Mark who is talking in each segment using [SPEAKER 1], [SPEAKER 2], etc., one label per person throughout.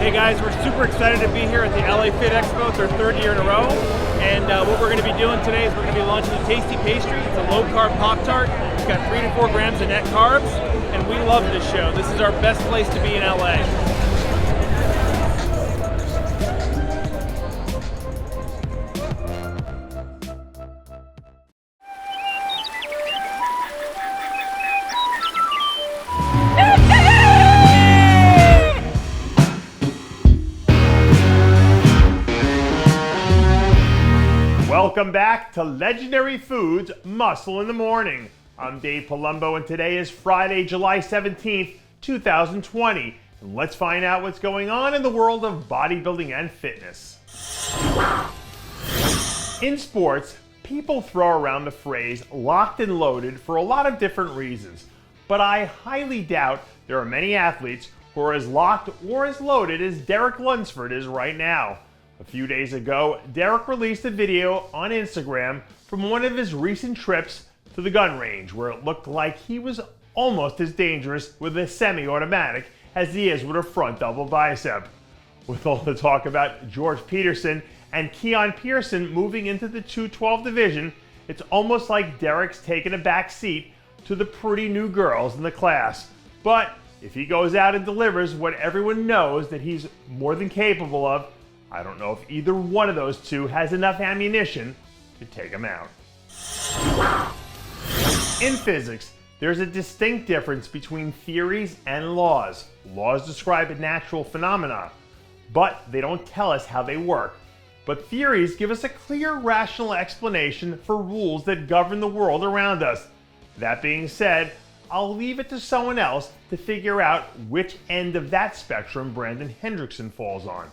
[SPEAKER 1] Hey guys, we're super excited to be here at the LA Fit Expo. It's our third year in a row. And what we're going to be doing today is we're going to be launching the Tasty Pastry. It's a low-carb Pop-Tart. It's got 3 to 4 grams of net carbs. And we love this show. This is our best place to be in LA.
[SPEAKER 2] Welcome back to Legendary Foods Muscle in the Morning. I'm Dave Palumbo and today is Friday, July 17th, 2020. And let's find out what's going on in the world of bodybuilding and fitness. In sports, people throw around the phrase locked and loaded for a lot of different reasons. But I highly doubt there are many athletes who are as locked or as loaded as Derek Lunsford is right now. A few days ago, Derek released a video on Instagram from one of his recent trips to the gun range, where it looked like he was almost as dangerous with a semi-automatic as he is with a front double bicep. With all the talk about George Peterson and Keon Pearson moving into the 212 division, it's almost like Derek's taken a back seat to the pretty new girls in the class. But if he goes out and delivers what everyone knows that he's more than capable of, I don't know if either one of those two has enough ammunition to take him out. In physics, there's a distinct difference between theories and laws. Laws describe a natural phenomena, but they don't tell us how they work. But theories give us a clear, rational explanation for rules that govern the world around us. That being said, I'll leave it to someone else to figure out which end of that spectrum Brandon Hendrickson falls on.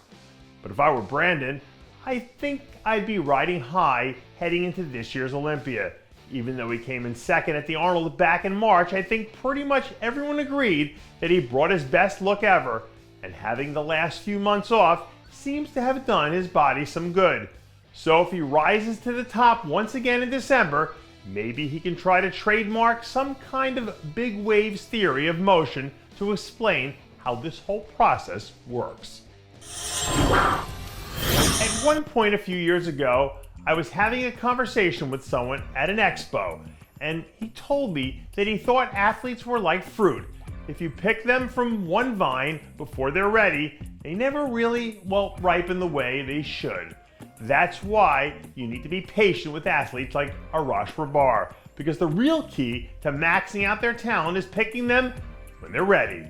[SPEAKER 2] But if I were Brandon, I think I'd be riding high heading into this year's Olympia. Even though he came in second at the Arnold back in March, I think pretty much everyone agreed that he brought his best look ever, and having the last few months off seems to have done his body some good. So if he rises to the top once again in December, maybe he can try to trademark some kind of big waves theory of motion to explain how this whole process works. At one point a few years ago, I was having a conversation with someone at an expo, and he told me that he thought athletes were like fruit. If you pick them from one vine before they're ready, they never really, ripen the way they should. That's why you need to be patient with athletes like Arash Rahbar, because the real key to maxing out their talent is picking them when they're ready,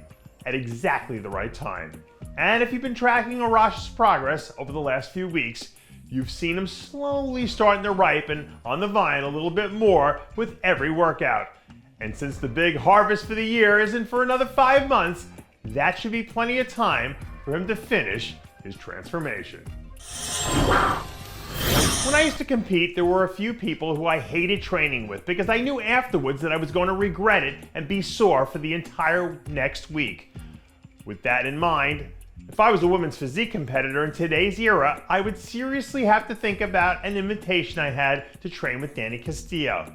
[SPEAKER 2] at exactly the right time. And if you've been tracking Arash's progress over the last few weeks, you've seen him slowly starting to ripen on the vine a little bit more with every workout. And since the big harvest for the year isn't for another 5 months, that should be plenty of time for him to finish his transformation. When I used to compete, there were a few people who I hated training with because I knew afterwards that I was going to regret it and be sore for the entire next week. With that in mind, if I was a women's physique competitor in today's era, I would seriously have to think about an invitation I had to train with Dani Castillo.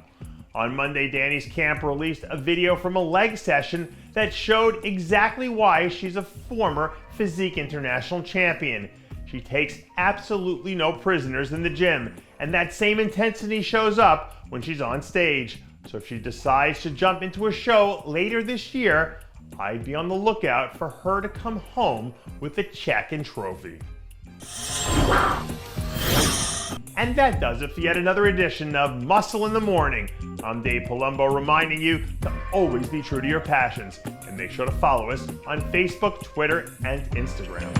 [SPEAKER 2] On Monday, Dani's camp released a video from a leg session that showed exactly why she's a former physique international champion. She takes absolutely no prisoners in the gym, and that same intensity shows up when she's on stage. So if she decides to jump into a show later this year, I'd be on the lookout for her to come home with a check and trophy. And that does it for yet another edition of Muscle in the Morning. I'm Dave Palumbo, reminding you to always be true to your passions, and make sure to follow us on Facebook, Twitter, and Instagram.